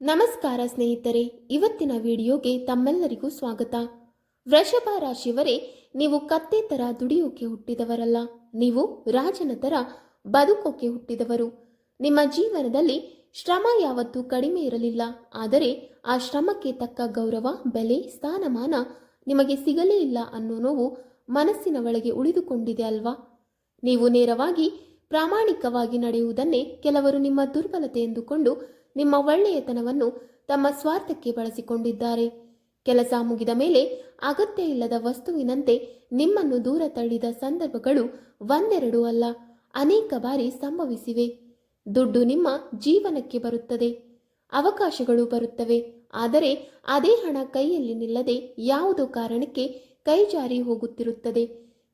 ನಮಸ್ಕಾರ ಸ್ನೇಹಿತರೆ, ಇವತ್ತಿನ ವಿಡಿಯೋಗೆ ತಮ್ಮೆಲ್ಲರಿಗೂ ಸ್ವಾಗತ. ವೃಷಭ ರಾಶಿಯವರೇ, ನೀವು ಕತ್ತೆ ತರ ದುಡಿಯೋಕೆ ಹುಟ್ಟಿದವರಲ್ಲ, ನೀವು ರಾಜನ ತರ ಬದುಕೋಕೆ ಹುಟ್ಟಿದವರು. ನಿಮ್ಮ ಜೀವನದಲ್ಲಿ ಶ್ರಮ ಯಾವತ್ತೂ ಕಡಿಮೆ ಇರಲಿಲ್ಲ, ಆದರೆ ಆ ಶ್ರಮಕ್ಕೆ ತಕ್ಕ ಗೌರವ, ಬೆಲೆ, ಸ್ಥಾನಮಾನ ನಿಮಗೆ ಸಿಗಲೇ ಇಲ್ಲ ಅನ್ನೋ ನೋವು ಮನಸ್ಸಿನ ಒಳಗೆ ಉಳಿದುಕೊಂಡಿದೆ ಅಲ್ವಾ? ನೀವು ನೇರವಾಗಿ ಪ್ರಾಮಾಣಿಕವಾಗಿ ನಡೆಯುವುದನ್ನೇ ಕೆಲವರು ನಿಮ್ಮ ದುರ್ಬಲತೆ ಎಂದುಕೊಂಡು ನಿಮ್ಮ ಒಳ್ಳೆಯತನವನ್ನು ತಮ್ಮ ಸ್ವಾರ್ಥಕ್ಕೆ ಬಳಸಿಕೊಂಡಿದ್ದಾರೆ. ಕೆಲಸ ಮುಗಿದ ಮೇಲೆ ಅಗತ್ಯ ಇಲ್ಲದ ವಸ್ತುವಿನಂತೆ ನಿಮ್ಮನ್ನು ದೂರ ತಳ್ಳಿದ ಸಂದರ್ಭಗಳು ಒಂದೆರಡು ಅಲ್ಲ, ಅನೇಕ ಬಾರಿ ಸಂಭವಿಸಿವೆ. ದುಡ್ಡು ನಿಮ್ಮ ಜೀವನಕ್ಕೆ ಬರುತ್ತದೆ, ಅವಕಾಶಗಳು ಬರುತ್ತವೆ, ಆದರೆ ಅದೇ ಹಣ ಕೈಯಲ್ಲಿ ನಿಲ್ಲದೆ ಯಾವುದೋ ಕಾರಣಕ್ಕೆ ಕೈ ಜಾರಿ ಹೋಗುತ್ತಿರುತ್ತದೆ.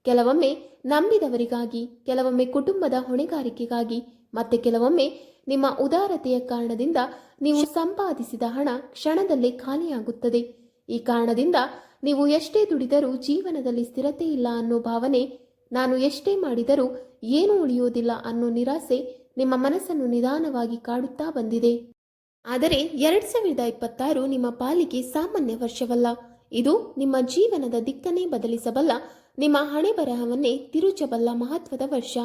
ಕೆಲವೊಮ್ಮೆ ನಂಬಿದವರಿಗಾಗಿ, ಕೆಲವೊಮ್ಮೆ ಕುಟುಂಬದ ಹೊಣೆಗಾರಿಕೆಗಾಗಿ, ಮತ್ತೆ ಕೆಲವೊಮ್ಮೆ ನಿಮ್ಮ ಉದಾರತೆಯ ಕಾರಣದಿಂದ ನೀವು ಸಂಪಾದಿಸಿದ ಹಣ ಕ್ಷಣದಲ್ಲೇ ಖಾಲಿಯಾಗುತ್ತದೆ. ಈ ಕಾರಣದಿಂದ ನೀವು ಎಷ್ಟೇ ದುಡಿದರೂ ಜೀವನದಲ್ಲಿ ಸ್ಥಿರತೆ ಇಲ್ಲ ಅನ್ನೋ ಭಾವನೆ, ನಾನು ಎಷ್ಟೇ ಮಾಡಿದರೂ ಏನೂ ಉಳಿಯೋದಿಲ್ಲ ಅನ್ನೋ ನಿರಾಸೆ ನಿಮ್ಮ ಮನಸ್ಸನ್ನು ನಿಧಾನವಾಗಿ ಕಾಡುತ್ತಾ ಬಂದಿದೆ. ಆದರೆ 2026 ನಿಮ್ಮ ಪಾಲಿಗೆ ಸಾಮಾನ್ಯ ವರ್ಷವಲ್ಲ. ಇದು ನಿಮ್ಮ ಜೀವನದ ದಿಕ್ಕನ್ನೇ ಬದಲಿಸಬಲ್ಲ, ನಿಮ್ಮ ಹಣೆ ಬರಹವನ್ನೇ ತಿರುಚಬಲ್ಲ ಮಹತ್ವದ ವರ್ಷ.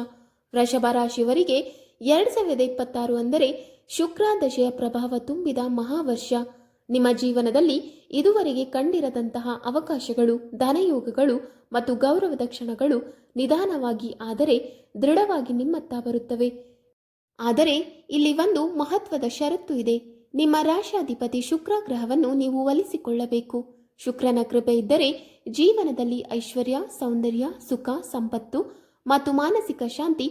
ವೃಷಭ ರಾಶಿಯವರಿಗೆ 2026 ಅಂದರೆ ಶುಕ್ರ ದಶೆಯ ಪ್ರಭಾವ ತುಂಬಿದ ಮಹಾವರ್ಷ. ನಿಮ್ಮ ಜೀವನದಲ್ಲಿ ಇದುವರೆಗೆ ಕಂಡಿರದಂತಹ ಅವಕಾಶಗಳು, ಧನಯೋಗಗಳು ಮತ್ತು ಗೌರವದ ಕ್ಷಣಗಳು ನಿಧಾನವಾಗಿ ಆದರೆ ದೃಢವಾಗಿ ನಿಮ್ಮತ್ತ ಬರುತ್ತವೆ. ಆದರೆ ಇಲ್ಲಿ ಒಂದು ಮಹತ್ವದ ಷರತ್ತು ಇದೆ. ನಿಮ್ಮ ರಾಶಾಧಿಪತಿ ಶುಕ್ರ ಗ್ರಹವನ್ನು ನೀವು ಒಲಿಸಿಕೊಳ್ಳಬೇಕು. ಶುಕ್ರನ ಕೃಪೆ ಇದ್ದರೆ ಜೀವನದಲ್ಲಿ ಐಶ್ವರ್ಯ, ಸೌಂದರ್ಯ, ಸುಖ, ಸಂಪತ್ತು ಮತ್ತು ಮಾನಸಿಕ ಶಾಂತಿ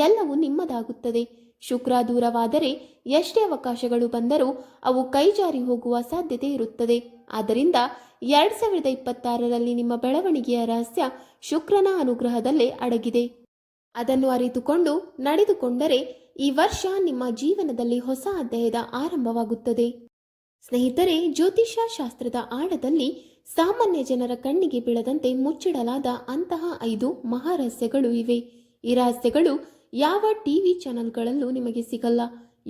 ಎಲ್ಲವೂ ನಿಮ್ಮದಾಗುತ್ತದೆ. ಶುಕ್ರ ದೂರವಾದರೆ ಎಷ್ಟೇ ಅವಕಾಶಗಳು ಬಂದರೂ ಅವು ಕೈಜಾರಿ ಹೋಗುವ ಸಾಧ್ಯತೆ ಇರುತ್ತದೆ. ಆದ್ದರಿಂದ 2026ರಲ್ಲಿ ನಿಮ್ಮ ಬೆಳವಣಿಗೆಯ ರಹಸ್ಯ ಶುಕ್ರನ ಅನುಗ್ರಹದಲ್ಲೇ ಅಡಗಿದೆ. ಅದನ್ನು ಅರಿತುಕೊಂಡು ನಡೆದುಕೊಂಡರೆ ಈ ವರ್ಷ ನಿಮ್ಮ ಜೀವನದಲ್ಲಿ ಹೊಸ ಅಧ್ಯಾಯದ ಆರಂಭವಾಗುತ್ತದೆ. ಸ್ನೇಹಿತರೆ, ಜ್ಯೋತಿಷ್ಯ ಶಾಸ್ತ್ರದ ಆಳದಲ್ಲಿ ಸಾಮಾನ್ಯ ಜನರ ಕಣ್ಣಿಗೆ ಬೀಳದಂತೆ ಮುಚ್ಚಿಡಲಾದ ಅಂತಹ 5 ಮಹಾರಹಸ್ಯಗಳು ಇವೆ. ಈ ರಹಸ್ಯಗಳು ಯಾವ ಟಿವಿ ಚಾನೆಲ್ಗಳಲ್ಲೂ ನಿಮಗೆ ಸಿಗಲ್ಲ.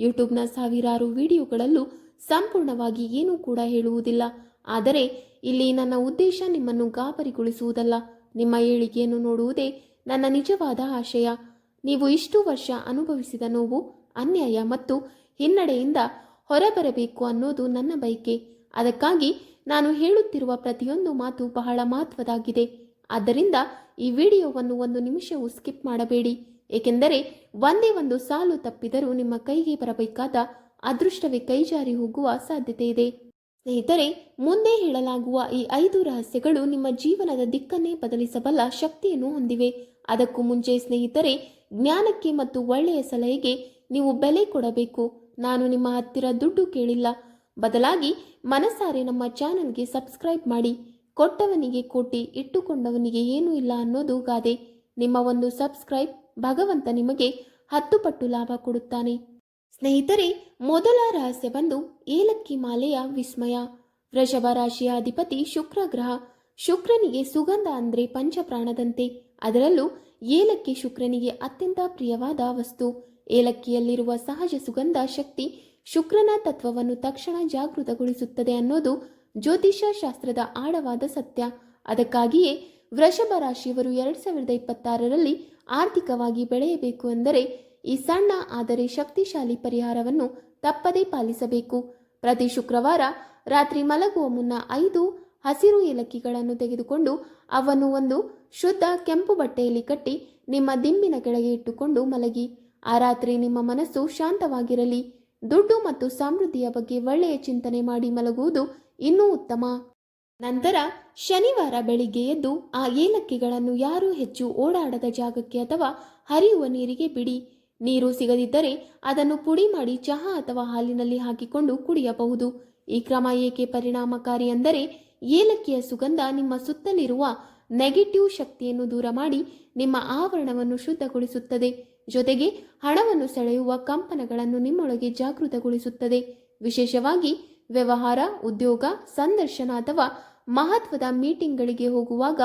ಯೂಟ್ಯೂಬ್ನ ಸಾವಿರಾರು ವಿಡಿಯೋಗಳಲ್ಲೂ ಸಂಪೂರ್ಣವಾಗಿ ಏನೂ ಕೂಡ ಹೇಳುವುದಿಲ್ಲ. ಆದರೆ ಇಲ್ಲಿ ನನ್ನ ಉದ್ದೇಶ ನಿಮ್ಮನ್ನು ಗಾಬರಿಗೊಳಿಸುವುದಲ್ಲ, ನಿಮ್ಮ ಏಳಿಗೆಯನ್ನು ನೋಡುವುದೇ ನನ್ನ ನಿಜವಾದ ಆಶಯ. ನೀವು ಇಷ್ಟು ವರ್ಷ ಅನುಭವಿಸಿದ ನೋವು, ಅನ್ಯಾಯ ಮತ್ತು ಹಿನ್ನಡೆಯಿಂದ ಹೊರಬರಬೇಕು ಅನ್ನೋದು ನನ್ನ ಬಯಕೆ. ಅದಕ್ಕಾಗಿ ನಾನು ಹೇಳುತ್ತಿರುವ ಪ್ರತಿಯೊಂದು ಮಾತು ಬಹಳ ಮಹತ್ವದಾಗಿದೆ. ಆದ್ದರಿಂದ ಈ ವಿಡಿಯೋವನ್ನು 1 ನಿಮಿಷವೂ ಸ್ಕಿಪ್ ಮಾಡಬೇಡಿ, ಏಕೆಂದರೆ ಒಂದೇ ಒಂದು ಸಾಲು ತಪ್ಪಿದರೂ ನಿಮ್ಮ ಕೈಗೆ ಬರಬೇಕಾದ ಅದೃಷ್ಟವೇ ಕೈಜಾರಿ ಹೋಗುವ ಸಾಧ್ಯತೆ ಇದೆ. ಸ್ನೇಹಿತರೆ, ಮುಂದೆ ಹೇಳಲಾಗುವ ಈ 5 ರಹಸ್ಯಗಳು ನಿಮ್ಮ ಜೀವನದ ದಿಕ್ಕನ್ನೇ ಬದಲಿಸಬಲ್ಲ ಶಕ್ತಿಯನ್ನು ಹೊಂದಿವೆ. ಅದಕ್ಕೂ ಮುಂಚೆ ಸ್ನೇಹಿತರೆ, ಜ್ಞಾನಕ್ಕೆ ಮತ್ತು ಒಳ್ಳೆಯ ಸಲಹೆಗೆ ನೀವು ಬೆಲೆ ಕೊಡಬೇಕು. ನಾನು ನಿಮ್ಮ ಹತ್ತಿರ ದುಡ್ಡು ಕೇಳಿಲ್ಲ, ಬದಲಾಗಿ ಮನಸಾರೆ ನಮ್ಮ ಚಾನಲ್ಗೆ ಸಬ್ಸ್ಕ್ರೈಬ್ ಮಾಡಿ. ಕೊಟ್ಟವನಿಗೆ ಕೋಟಿ, ಇಟ್ಟುಕೊಂಡವನಿಗೆ ಏನೂ ಇಲ್ಲ ಅನ್ನೋದು ಗಾದೆ. ನಿಮ್ಮ ಒಂದು ಸಬ್ಸ್ಕ್ರೈಬ್ ಭಗವಂತ ನಿಮಗೆ 10 ಪಟ್ಟು ಲಾಭ ಕೊಡುತ್ತಾನೆ. ಸ್ನೇಹಿತರೆ, ಮೊದಲ ರಹಸ್ಯ ಬಂದು ಏಲಕ್ಕಿ ಮಾಲೆಯ ವಿಸ್ಮಯ. ವೃಷಭ ರಾಶಿಯ ಅಧಿಪತಿ ಶುಕ್ರ ಗ್ರಹ. ಶುಕ್ರನಿಗೆ ಸುಗಂಧ ಅಂದ್ರೆ ಪಂಚಪ್ರಾಣದಂತೆ. ಅದರಲ್ಲೂ ಏಲಕ್ಕಿ ಶುಕ್ರನಿಗೆ ಅತ್ಯಂತ ಪ್ರಿಯವಾದ ವಸ್ತು. ಏಲಕ್ಕಿಯಲ್ಲಿರುವ ಸಹಜ ಸುಗಂಧ ಶಕ್ತಿ ಶುಕ್ರನ ತತ್ವವನ್ನು ತಕ್ಷಣ ಜಾಗೃತಗೊಳಿಸುತ್ತದೆ ಅನ್ನೋದು ಜ್ಯೋತಿಷ್ಯ ಶಾಸ್ತ್ರದ ಆಳವಾದ ಸತ್ಯ. ಅದಕ್ಕಾಗಿಯೇ ವೃಷಭ ರಾಶಿಯವರು 2026ರಲ್ಲಿ ಆರ್ಥಿಕವಾಗಿ ಬೆಳೆಯಬೇಕು ಎಂದರೆ ಈ ಸಣ್ಣ ಆದರೆ ಶಕ್ತಿಶಾಲಿ ಪರಿಹಾರವನ್ನು ತಪ್ಪದೇ ಪಾಲಿಸಬೇಕು. ಪ್ರತಿ ಶುಕ್ರವಾರ ರಾತ್ರಿ ಮಲಗುವ ಮುನ್ನ 5 ಹಸಿರು ಏಲಕ್ಕಿಗಳನ್ನು ತೆಗೆದುಕೊಂಡು ಅವನ್ನು ಒಂದು ಶುದ್ಧ ಕೆಂಪು ಬಟ್ಟೆಯಲ್ಲಿ ಕಟ್ಟಿ ನಿಮ್ಮ ದಿಂಬಿನ ಕೆಳಗೆ ಇಟ್ಟುಕೊಂಡು ಮಲಗಿ. ಆ ರಾತ್ರಿ ನಿಮ್ಮ ಮನಸ್ಸು ಶಾಂತವಾಗಿರಲಿ. ದುಡ್ಡು ಮತ್ತು ಸಮೃದ್ಧಿಯ ಬಗ್ಗೆ ಒಳ್ಳೆಯ ಚಿಂತನೆ ಮಾಡಿ ಮಲಗುವುದು ಇನ್ನೂ ಉತ್ತಮ. ನಂತರ ಶನಿವಾರ ಬೆಳಿಗ್ಗೆ ಎದ್ದು ಆ ಏಲಕ್ಕಿಗಳನ್ನು ಯಾರೂ ಹೆಚ್ಚು ಓಡಾಡದ ಜಾಗಕ್ಕೆ ಅಥವಾ ಹರಿಯುವ ನೀರಿಗೆ ಬಿಡಿ. ನೀರು ಸಿಗದಿದ್ದರೆ ಅದನ್ನು ಪುಡಿ ಮಾಡಿ ಚಹಾ ಅಥವಾ ಹಾಲಿನಲ್ಲಿ ಹಾಕಿಕೊಂಡು ಕುಡಿಯಬಹುದು. ಈ ಕ್ರಮ ಏಕೆ ಪರಿಣಾಮಕಾರಿ ಅಂದರೆ ಏಲಕ್ಕಿಯ ಸುಗಂಧ ನಿಮ್ಮ ಸುತ್ತಲಿರುವ ನೆಗೆಟಿವ್ ಶಕ್ತಿಯನ್ನು ದೂರ ಮಾಡಿ ನಿಮ್ಮ ಆವರಣವನ್ನು ಶುದ್ಧಗೊಳಿಸುತ್ತದೆ. ಜೊತೆಗೆ ಹಣವನ್ನು ಸೆಳೆಯುವ ಕಂಪನಗಳನ್ನು ನಿಮ್ಮೊಳಗೆ ಜಾಗೃತಗೊಳಿಸುತ್ತದೆ. ವಿಶೇಷವಾಗಿ ವ್ಯವಹಾರ, ಉದ್ಯೋಗ, ಸಂದರ್ಶನ ಅಥವಾ ಮಹತ್ವದ ಮೀಟಿಂಗ್ಗಳಿಗೆ ಹೋಗುವಾಗ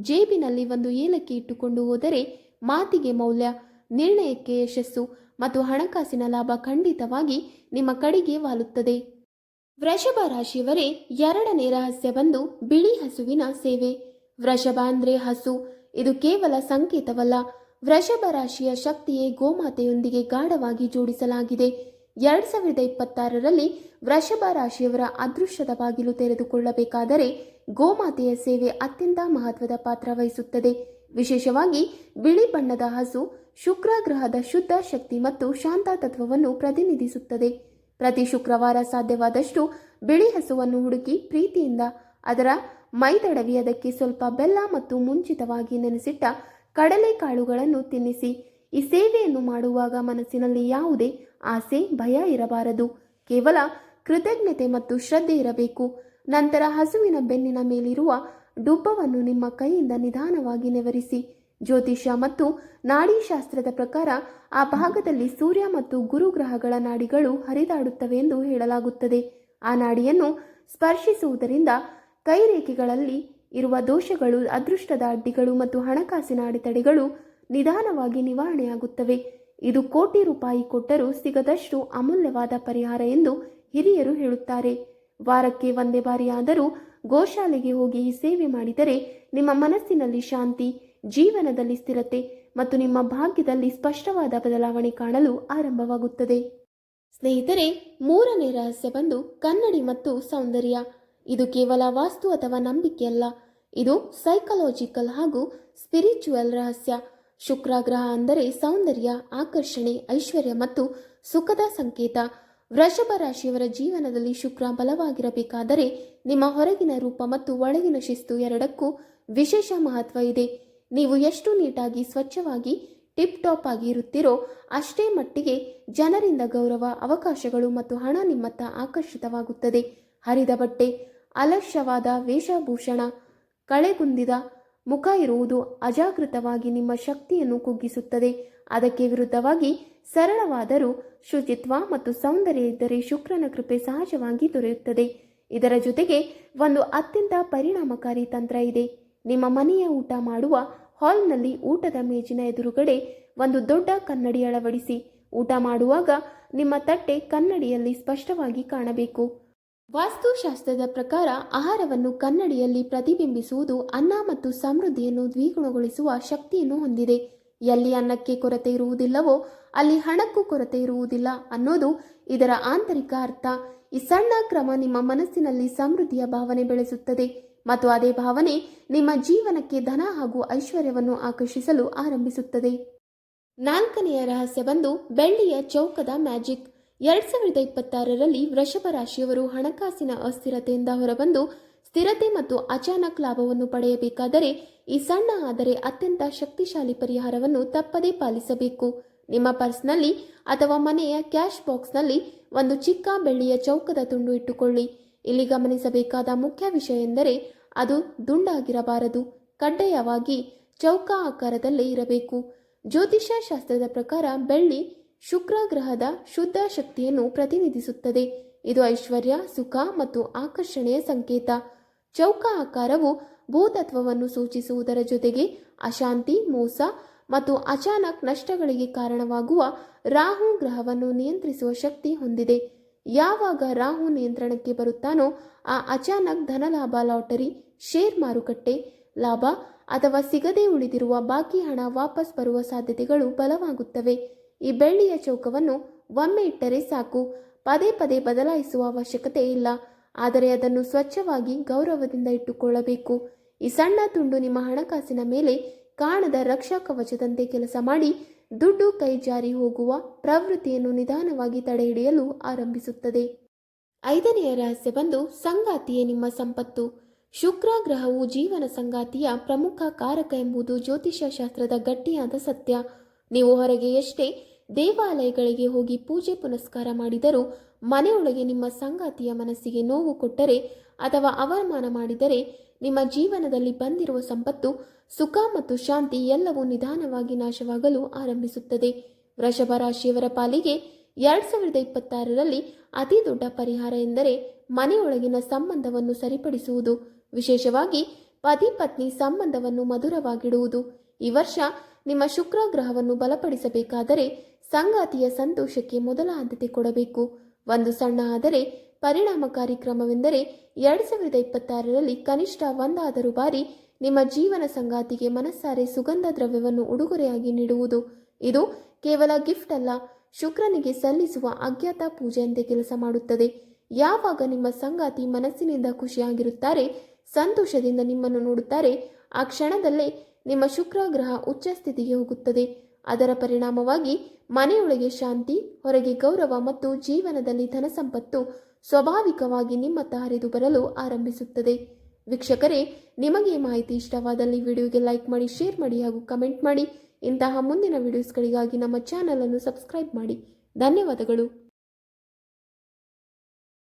ಜೇಬಿನಲ್ಲಿ ಒಂದು ಏಲಕ್ಕಿ ಇಟ್ಟುಕೊಂಡು ಹೋದರೆ ಮಾತಿಗೆ ಮೌಲ್ಯ, ನಿರ್ಣಯಕ್ಕೆ ಯಶಸ್ಸು ಮತ್ತು ಹಣಕಾಸಿನ ಲಾಭ ಖಂಡಿತವಾಗಿ ನಿಮ್ಮ ಕಡೆಗೆ ವಾಲುತ್ತದೆ. ವೃಷಭ ರಾಶಿಯವರೇ, ಎರಡನೇ ರಹಸ್ಯ ಬಂದು ಬಿಳಿ ಹಸುವಿನ ಸೇವೆ. ವೃಷಭ ಅಂದ್ರೆ ಹಸು. ಇದು ಕೇವಲ ಸಂಕೇತವಲ್ಲ. ವೃಷಭ ರಾಶಿಯ ಶಕ್ತಿಯೇ ಗೋಮಾತೆಯೊಂದಿಗೆ ಗಾಢವಾಗಿ ಜೋಡಿಸಲಾಗಿದೆ. 2026ರಲ್ಲಿ ವೃಷಭ ರಾಶಿಯವರ ಅದೃಷ್ಟದ ಬಾಗಿಲು ತೆರೆದುಕೊಳ್ಳಬೇಕಾದರೆ ಗೋಮಾತೆಯ ಸೇವೆ ಅತ್ಯಂತ ಮಹತ್ವದ ಪಾತ್ರ ವಹಿಸುತ್ತದೆ. ವಿಶೇಷವಾಗಿ ಬಿಳಿ ಬಣ್ಣದ ಹಸು ಶುಕ್ರ ಗ್ರಹದ ಶುದ್ಧ ಶಕ್ತಿ ಮತ್ತು ಶಾಂತ ತತ್ವವನ್ನು ಪ್ರತಿನಿಧಿಸುತ್ತದೆ. ಪ್ರತಿ ಶುಕ್ರವಾರ ಸಾಧ್ಯವಾದಷ್ಟು ಬಿಳಿ ಹಸುವನ್ನು ಹುಡುಕಿ ಪ್ರೀತಿಯಿಂದ ಅದರ ಮೈದಡವಿ ಅದಕ್ಕೆ ಸ್ವಲ್ಪ ಬೆಲ್ಲ ಮತ್ತು ಮುಂಚಿತವಾಗಿ ನೆನೆಸಿಟ್ಟ ಕಡಲೆಕಾಳುಗಳನ್ನು ತಿನ್ನಿಸಿ. ಈ ಸೇವೆಯನ್ನು ಮಾಡುವಾಗ ಮನಸ್ಸಿನಲ್ಲಿ ಯಾವುದೇ ಆಸೆ, ಭಯ ಇರಬಾರದು. ಕೇವಲ ಕೃತಜ್ಞತೆ ಮತ್ತು ಶ್ರದ್ಧೆ ಇರಬೇಕು. ನಂತರ ಹಸುವಿನ ಬೆನ್ನಿನ ಮೇಲಿರುವ ಡುಬ್ಬವನ್ನು ನಿಮ್ಮ ಕೈಯಿಂದ ನಿಧಾನವಾಗಿ ನೆವರಿಸಿ. ಜ್ಯೋತಿಷ್ಯ ಮತ್ತು ನಾಡಿಶಾಸ್ತ್ರದ ಪ್ರಕಾರ ಆ ಭಾಗದಲ್ಲಿ ಸೂರ್ಯ ಮತ್ತು ಗುರುಗ್ರಹಗಳ ನಾಡಿಗಳು ಹರಿದಾಡುತ್ತವೆ ಎಂದು ಹೇಳಲಾಗುತ್ತದೆ. ಆ ನಾಡಿಯನ್ನು ಸ್ಪರ್ಶಿಸುವುದರಿಂದ ಕೈರೇಖೆಗಳಲ್ಲಿ ಇರುವ ದೋಷಗಳು, ಅದೃಷ್ಟದ ಅಡ್ಡಿಗಳು ಮತ್ತು ಹಣಕಾಸಿನ ಅಡೆತಡೆಗಳು ನಿಧಾನವಾಗಿ ನಿವಾರಣೆಯಾಗುತ್ತವೆ. ಇದು ಕೋಟಿ ರೂಪಾಯಿ ಕೊಟ್ಟರೂ ಸಿಗದಷ್ಟು ಅಮೂಲ್ಯವಾದ ಪರಿಹಾರ ಎಂದು ಹಿರಿಯರು ಹೇಳುತ್ತಾರೆ. ವಾರಕ್ಕೆ ಒಂದೇ ಬಾರಿಯಾದರೂ ಗೋಶಾಲೆಗೆ ಹೋಗಿ ಈ ಸೇವೆ ಮಾಡಿದರೆ ನಿಮ್ಮ ಮನಸ್ಸಿನಲ್ಲಿ ಶಾಂತಿ, ಜೀವನದಲ್ಲಿ ಸ್ಥಿರತೆ ಮತ್ತು ನಿಮ್ಮ ಭಾಗ್ಯದಲ್ಲಿ ಸ್ಪಷ್ಟವಾದ ಬದಲಾವಣೆ ಕಾಣಲು ಆರಂಭವಾಗುತ್ತದೆ. ಸ್ನೇಹಿತರೆ, ಮೂರನೇ ರಹಸ್ಯ ಬಂದು ಕನ್ನಡಿ ಮತ್ತು ಸೌಂದರ್ಯ. ಇದು ಕೇವಲ ವಾಸ್ತು ಅಥವಾ ನಂಬಿಕೆ ಅಲ್ಲ, ಇದು ಸೈಕಲಾಜಿಕಲ್ ಹಾಗೂ ಸ್ಪಿರಿಚುವಲ್ ರಹಸ್ಯ. ಶುಕ್ರ ಗ್ರಹ ಅಂದರೆ ಸೌಂದರ್ಯ, ಆಕರ್ಷಣೆ, ಐಶ್ವರ್ಯ ಮತ್ತು ಸುಖದ ಸಂಕೇತ. ವೃಷಭ ರಾಶಿಯವರ ಜೀವನದಲ್ಲಿ ಶುಕ್ರ ಬಲವಾಗಿರಬೇಕಾದರೆ ನಿಮ್ಮ ಹೊರಗಿನ ರೂಪ ಮತ್ತು ಒಳಗಿನ ಶಿಸ್ತು ಎರಡಕ್ಕೂ ವಿಶೇಷ ಮಹತ್ವ ಇದೆ. ನೀವು ಎಷ್ಟು ನೀಟಾಗಿ, ಸ್ವಚ್ಛವಾಗಿ, ಟಿಪ್ ಟಾಪ್ ಆಗಿ ಇರುತ್ತೀರೋ ಅಷ್ಟೇ ಮಟ್ಟಿಗೆ ಜನರಿಂದ ಗೌರವ, ಅವಕಾಶಗಳು ಮತ್ತು ಹಣ ನಿಮ್ಮತ್ತ ಆಕರ್ಷಿತವಾಗುತ್ತದೆ. ಹರಿದ ಬಟ್ಟೆ, ಅಲಕ್ಷ್ಯವಾದ ವೇಷಭೂಷಣ, ಕಳೆಗುಂದಿದ ಮುಖ ಇರುವುದು ಅಜಾಗೃತವಾಗಿ ನಿಮ್ಮ ಶಕ್ತಿಯನ್ನು ಕುಗ್ಗಿಸುತ್ತದೆ. ಅದಕ್ಕೆ ವಿರುದ್ಧವಾಗಿ ಸರಳವಾದರೂ ಶುಚಿತ್ವ ಮತ್ತು ಸೌಂದರ್ಯ ಇದ್ದರೆ ಶುಕ್ರನ ಕೃಪೆ ಸಹಜವಾಗಿ ದೊರೆಯುತ್ತದೆ. ಇದರ ಜೊತೆಗೆ ಒಂದು ಅತ್ಯಂತ ಪರಿಣಾಮಕಾರಿ ತಂತ್ರ ಇದೆ. ನಿಮ್ಮ ಮನೆಯ ಊಟ ಮಾಡುವ ಹಾಲ್ನಲ್ಲಿ ಊಟದ ಮೇಜಿನ ಎದುರುಗಡೆ ಒಂದು ದೊಡ್ಡ ಕನ್ನಡಿ ಅಳವಡಿಸಿ. ಊಟ ಮಾಡುವಾಗ ನಿಮ್ಮ ತಟ್ಟೆ ಕನ್ನಡಿಯಲ್ಲಿ ಸ್ಪಷ್ಟವಾಗಿ ಕಾಣಬೇಕು. ವಾಸ್ತುಶಾಸ್ತ್ರದ ಪ್ರಕಾರ ಆಹಾರವನ್ನು ಕನ್ನಡಿಯಲ್ಲಿ ಪ್ರತಿಬಿಂಬಿಸುವುದು ಅನ್ನ ಮತ್ತು ಸಮೃದ್ಧಿಯನ್ನು ದ್ವಿಗುಣಗೊಳಿಸುವ ಶಕ್ತಿಯನ್ನು ಹೊಂದಿದೆ. ಎಲ್ಲಿ ಅನ್ನಕ್ಕೆ ಕೊರತೆ ಇರುವುದಿಲ್ಲವೋ ಅಲ್ಲಿ ಹಣಕ್ಕೂ ಕೊರತೆ ಇರುವುದಿಲ್ಲ ಅನ್ನೋದು ಇದರ ಆಂತರಿಕ ಅರ್ಥ. ಈ ಸಣ್ಣ ಕ್ರಮ ನಿಮ್ಮ ಮನಸ್ಸಿನಲ್ಲಿ ಸಮೃದ್ಧಿಯ ಭಾವನೆ ಬೆಳೆಸುತ್ತದೆ ಮತ್ತು ಅದೇ ಭಾವನೆ ನಿಮ್ಮ ಜೀವನಕ್ಕೆ ಧನ ಹಾಗೂ ಐಶ್ವರ್ಯವನ್ನು ಆಕರ್ಷಿಸಲು ಆರಂಭಿಸುತ್ತದೆ. ನಾಲ್ಕನೆಯ ರಹಸ್ಯ ಬಂದು ಬೆಳ್ಳಿಯ ಚೌಕದ ಮ್ಯಾಜಿಕ್. 2026ರಲ್ಲಿ ವೃಷಭ ರಾಶಿಯವರು ಹಣಕಾಸಿನ ಅಸ್ಥಿರತೆಯಿಂದ ಹೊರಬಂದು ಸ್ಥಿರತೆ ಮತ್ತು ಅಚಾನಕ್ ಲಾಭವನ್ನು ಪಡೆಯಬೇಕಾದರೆ ಈ ಸಣ್ಣ ಆದರೆ ಅತ್ಯಂತ ಶಕ್ತಿಶಾಲಿ ಪರಿಹಾರವನ್ನು ತಪ್ಪದೇ ಪಾಲಿಸಬೇಕು. ನಿಮ್ಮ ಪರ್ಸ್ನಲ್ಲಿ ಅಥವಾ ಮನೆಯ ಕ್ಯಾಶ್ ಬಾಕ್ಸ್ನಲ್ಲಿ ಒಂದು ಚಿಕ್ಕ ಬೆಳ್ಳಿಯ ಚೌಕದ ತುಂಡು ಇಟ್ಟುಕೊಳ್ಳಿ. ಇಲ್ಲಿ ಗಮನಿಸಬೇಕಾದ ಮುಖ್ಯ ವಿಷಯ ಎಂದರೆ ಅದು ದುಂಡಾಗಿರಬಾರದು, ಕಡ್ಡಾಯವಾಗಿ ಚೌಕ ಆಕಾರದಲ್ಲೇ ಇರಬೇಕು. ಜ್ಯೋತಿಷ್ಯ ಶಾಸ್ತ್ರದ ಪ್ರಕಾರ ಬೆಳ್ಳಿ ಶುಕ್ರ ಗ್ರಹದ ಶುದ್ಧ ಶಕ್ತಿಯನ್ನು ಪ್ರತಿನಿಧಿಸುತ್ತದೆ. ಇದು ಐಶ್ವರ್ಯ, ಸುಖ ಮತ್ತು ಆಕರ್ಷಣೆಯ ಸಂಕೇತ. ಚೌಕ ಆಕಾರವು ಭೂತತ್ವವನ್ನು ಸೂಚಿಸುವುದರ ಜೊತೆಗೆ ಅಶಾಂತಿ, ಮೋಸ ಮತ್ತು ಅಚಾನಕ್ ನಷ್ಟಗಳಿಗೆ ಕಾರಣವಾಗುವ ರಾಹು ಗ್ರಹವನ್ನು ನಿಯಂತ್ರಿಸುವ ಶಕ್ತಿ ಹೊಂದಿದೆ. ಯಾವಾಗ ರಾಹು ನಿಯಂತ್ರಣಕ್ಕೆ ಬರುತ್ತಾನೋ ಆ ಅಚಾನಕ್ ಧನಲಾಭ, ಲಾಟರಿ, ಶೇರ್ ಮಾರುಕಟ್ಟೆ ಲಾಭ ಅಥವಾ ಸಿಗದೇ ಉಳಿದಿರುವ ಬಾಕಿ ಹಣ ವಾಪಸ್ ಬರುವ ಸಾಧ್ಯತೆಗಳು ಬಲವಾಗುತ್ತವೆ. ಈ ಬೆಳ್ಳಿಯ ಚೌಕವನ್ನು ಒಮ್ಮೆ ಇಟ್ಟರೆ ಸಾಕು, ಪದೇ ಪದೇ ಬದಲಾಯಿಸುವ ಅವಶ್ಯಕತೆ ಇಲ್ಲ. ಆದರೆ ಅದನ್ನು ಸ್ವಚ್ಛವಾಗಿ ಗೌರವದಿಂದ ಇಟ್ಟುಕೊಳ್ಳಬೇಕು. ಈ ಸಣ್ಣ ತುಂಡು ನಿಮ್ಮ ಹಣಕಾಸಿನ ಮೇಲೆ ಕಾಣದ ರಕ್ಷಾ ಕವಚದಂತೆ ಕೆಲಸ ಮಾಡಿ ದುಡ್ಡು ಕೈ ಜಾರಿ ಹೋಗುವ ಪ್ರವೃತ್ತಿಯನ್ನು ನಿಧಾನವಾಗಿ ತಡೆಹಿಡಿಯಲು ಆರಂಭಿಸುತ್ತದೆ. ಐದನೆಯ ರಹಸ್ಯ ಬಂದು ಸಂಗಾತಿಯೇ ನಿಮ್ಮ ಸಂಪತ್ತು. ಶುಕ್ರ ಗ್ರಹವು ಜೀವನ ಸಂಗಾತಿಯ ಪ್ರಮುಖ ಕಾರಕ ಎಂಬುದು ಜ್ಯೋತಿಷ್ಯ ಶಾಸ್ತ್ರದ ಗಟ್ಟಿಯಾದ ಸತ್ಯ. ನೀವು ಹೊರಗೆ ಎಷ್ಟೇ ದೇವಾಲಯಗಳಿಗೆ ಹೋಗಿ ಪೂಜೆ ಪುನಸ್ಕಾರ ಮಾಡಿದರೂ ಮನೆಯೊಳಗೆ ನಿಮ್ಮ ಸಂಗಾತಿಯ ಮನಸ್ಸಿಗೆ ನೋವು ಕೊಟ್ಟರೆ ಅಥವಾ ಅವಮಾನ ಮಾಡಿದರೆ ನಿಮ್ಮ ಜೀವನದಲ್ಲಿ ಬಂದಿರುವ ಸಂಪತ್ತು, ಸುಖ ಮತ್ತು ಶಾಂತಿ ಎಲ್ಲವೂ ನಿಧಾನವಾಗಿ ನಾಶವಾಗಲು ಆರಂಭಿಸುತ್ತದೆ. ವೃಷಭ ರಾಶಿಯವರ ಪಾಲಿಗೆ 2026ರಲ್ಲಿ ಅತಿ ದೊಡ್ಡ ಪರಿಹಾರ ಎಂದರೆ ಮನೆಯೊಳಗಿನ ಸಂಬಂಧವನ್ನು ಸರಿಪಡಿಸುವುದು, ವಿಶೇಷವಾಗಿ ಪತಿ ಪತ್ನಿ ಸಂಬಂಧವನ್ನು ಮಧುರವಾಗಿಡುವುದು. ಈ ವರ್ಷ ನಿಮ್ಮ ಶುಕ್ರ ಗ್ರಹವನ್ನು ಬಲಪಡಿಸಬೇಕಾದರೆ ಸಂಗಾತಿಯ ಸಂತೋಷಕ್ಕೆ ಮೊದಲ ಆದ್ಯತೆ ಕೊಡಬೇಕು. ಒಂದು ಸಣ್ಣ ಆದರೆ ಪರಿಣಾಮಕಾರಿ ಕ್ರಮವೆಂದರೆ 2026ರಲ್ಲಿ ಕನಿಷ್ಠ ಒಂದಾದರೂ ಬಾರಿ ನಿಮ್ಮ ಜೀವನ ಸಂಗಾತಿಗೆ ಮನಸ್ಸಾರೆ ಸುಗಂಧ ದ್ರವ್ಯವನ್ನು ಉಡುಗೊರೆಯಾಗಿ ನೀಡುವುದು. ಇದು ಕೇವಲ ಗಿಫ್ಟ್ ಅಲ್ಲ, ಶುಕ್ರನಿಗೆ ಸಲ್ಲಿಸುವ ಅಜ್ಞಾತ ಪೂಜೆಯಂತೆ ಕೆಲಸ ಮಾಡುತ್ತದೆ. ಯಾವಾಗ ನಿಮ್ಮ ಸಂಗಾತಿ ಮನಸ್ಸಿನಿಂದ ಖುಷಿಯಾಗಿರುತ್ತಾರೆ, ಸಂತೋಷದಿಂದ ನಿಮ್ಮನ್ನು ನೋಡುತ್ತಾರೆ, ಆ ಕ್ಷಣದಲ್ಲೇ ನಿಮ್ಮ ಶುಕ್ರ ಗ್ರಹ ಉಚ್ಚ ಸ್ಥಿತಿಗೆ ಹೋಗುತ್ತದೆ. ಅದರ ಪರಿಣಾಮವಾಗಿ ಮನೆಯೊಳಗೆ ಶಾಂತಿ, ಹೊರಗೆ ಗೌರವ ಮತ್ತು ಜೀವನದಲ್ಲಿ ಧನಸಂಪತ್ತು ಸ್ವಾಭಾವಿಕವಾಗಿ ನಿಮ್ಮತ್ತ ಹರಿದು ಬರಲು ಆರಂಭಿಸುತ್ತದೆ. ವೀಕ್ಷಕರೇ, ನಿಮಗೆ ಮಾಹಿತಿ ಇಷ್ಟವಾದಲ್ಲಿ ವಿಡಿಯೋಗೆ ಲೈಕ್ ಮಾಡಿ, ಶೇರ್ ಮಾಡಿ ಹಾಗೂ ಕಮೆಂಟ್ ಮಾಡಿ. ಇಂತಹ ಮುಂದಿನ ವಿಡಿಯೋಸ್ಗಳಿಗಾಗಿ ನಮ್ಮ ಚಾನಲ್ ಅನ್ನು ಸಬ್ಸ್ಕ್ರೈಬ್ ಮಾಡಿ. ಧನ್ಯವಾದಗಳು.